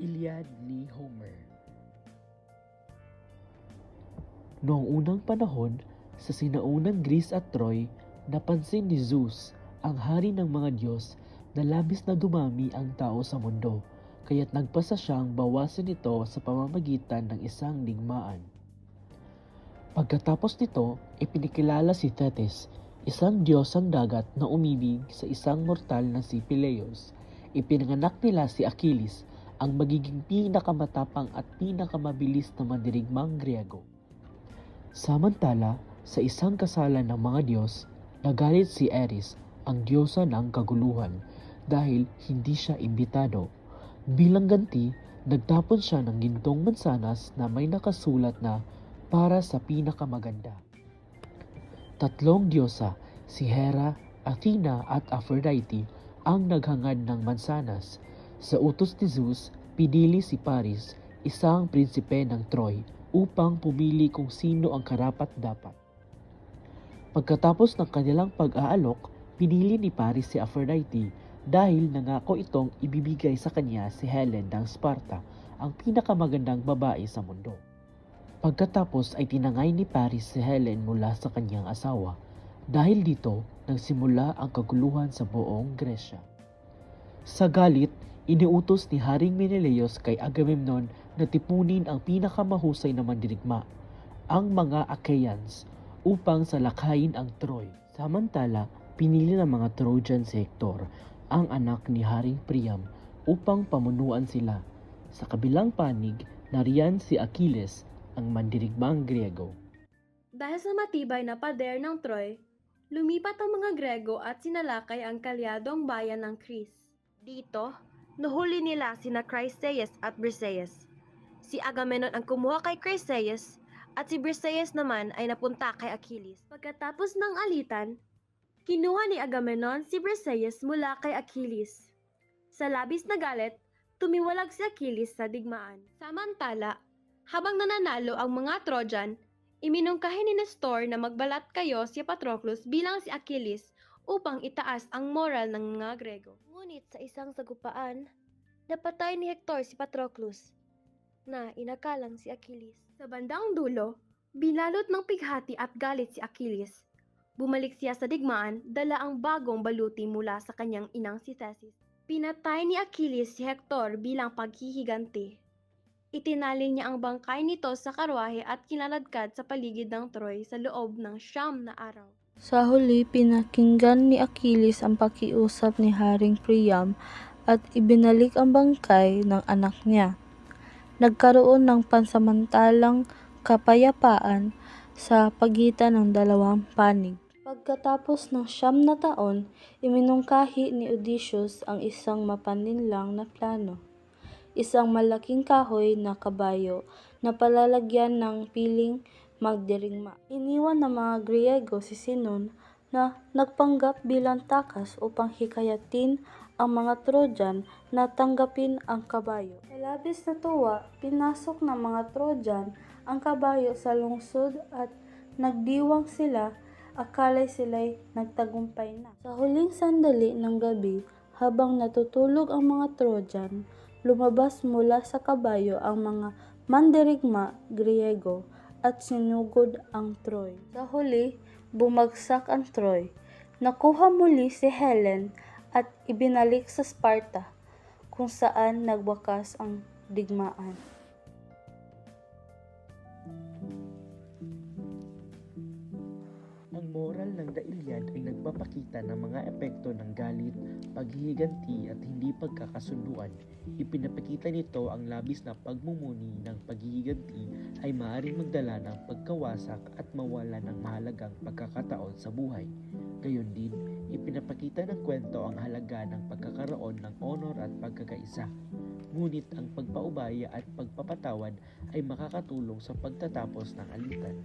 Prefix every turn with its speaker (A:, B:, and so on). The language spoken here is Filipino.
A: Iliad ni Homer. Noong unang panahon, sa sinaunang Greece at Troy, napansin ni Zeus, ang hari ng mga Diyos, na labis na dumami ang tao sa mundo, kaya't nagpasa siyang bawasan ito sa pamamagitan ng isang digmaan. Pagkatapos nito, ipinakilala si Thetis, isang Diyos ng dagat na umibig sa isang mortal na si Peleus. Ipinanganak nila si Achilles, ang magiging pinakamatapang at pinakamabilis na mandirigmang Griego. Samantala, sa isang kasalan ng mga Diyos, nagalit si Ares, ang diyosa ng kaguluhan, dahil hindi siya imbitado. Bilang ganti, nagtapon siya ng gintong mansanas na may nakasulat na para sa pinakamaganda. Tatlong diyosa, si Hera, Athena at Aphrodite, ang naghangad ng mansanas. Sa utos ni Zeus, pinili si Paris, isang prinsipe ng Troy, upang pumili kung sino ang karapat-dapat. Pagkatapos ng kanilang pag-aalok, pinili ni Paris si Aphrodite dahil nangako itong ibibigay sa kanya si Helen ng Sparta, ang pinakamagandang babae sa mundo. Pagkatapos ay tinangay ni Paris si Helen mula sa kanyang asawa. Dahil dito, nagsimula ang kaguluhan sa buong Gresya. Sa galit, iniutos ni Haring Menelaos kay Agamemnon na tipunin ang pinakamahusay na mandirigma, ang mga Achaeans, upang salakayin ang Troy. Samantala, pinili ng mga Trojan si Hector, ang anak ni Haring Priam, upang pamunuan sila. Sa kabilang panig, nariyan si Achilles, ang mandirigmang Griego.
B: Dahil sa matibay na pader ng Troy, lumipat ang mga Grego at sinalakay ang kalyadong bayan ng Chris. Dito, nahuli nila sina Chryseis at Briseis. Si Agamemnon ang kumuha kay Chryseis at si Briseis naman ay napunta kay Achilles. Pagkatapos ng alitan, kinuha ni Agamemnon si Briseis mula kay Achilles. Sa labis na galit, tumiwalag si Achilles sa digmaan. Samantala, habang nananalo ang mga Trojan, iminungkahi ni Nestor na magbalat kayo si Patroclus bilang si Achilles upang itaas ang moral ng mga Grego. Ngunit sa isang sagupaan, napatay ni Hector si Patroclus na inakalang si Achilles. Sa bandang dulo, binalot ng pighati at galit si Achilles. Bumalik siya sa digmaan, dala ang bagong baluti mula sa kanyang inang si Thetis. Pinatay ni Achilles si Hector bilang paghihiganti. Itinali niya ang bangkay nito sa karwahe at kinaladkad sa paligid ng Troy sa loob ng 9 na araw.
C: Sa huli, pinakinggan ni Achilles ang pakiusap ni Haring Priam at ibinalik ang bangkay ng anak niya. Nagkaroon ng pansamantalang kapayapaan sa pagitan ng dalawang panig. Pagkatapos ng 9 na taon, iminungkahi ni Odysseus ang isang mapaninlang na plano. Isang malaking kahoy na kabayo na palalagyan ng piling magdirigma. Iniwan ng mga Griego si Sinon na nagpanggap bilang takas upang hikayatin ang mga Trojan na tanggapin ang kabayo. Sa labis na tuwa, pinasok ng mga Trojan ang kabayo sa lungsod at nagdiwang sila, akala'y sila'y nagtagumpay na. Sa huling sandali ng gabi, habang natutulog ang mga Trojan, lumabas mula sa kabayo ang mga mandirigma Griego at sinugod ang Troy. Sa huli, bumagsak ang Troy. Nakuha muli si Helen at ibinalik sa Sparta, kung saan nagwakas ang digmaan.
A: Ang moral ng The Iliad ay nagpapakita ng mga epekto ng galit, paghihiganti at hindi pagkakasunduan. Ipinapakita nito ang labis na pagmumuni ng paghihiganti ay maaaring magdala ng pagkawasak at mawala ng mahalagang pagkakataon sa buhay. Gayon din, ipinapakita ng kwento ang halaga ng pagkakaroon ng honor at pagkakaisa. Ngunit ang pagpaubaya at pagpapatawad ay makakatulong sa pagtatapos ng alitan.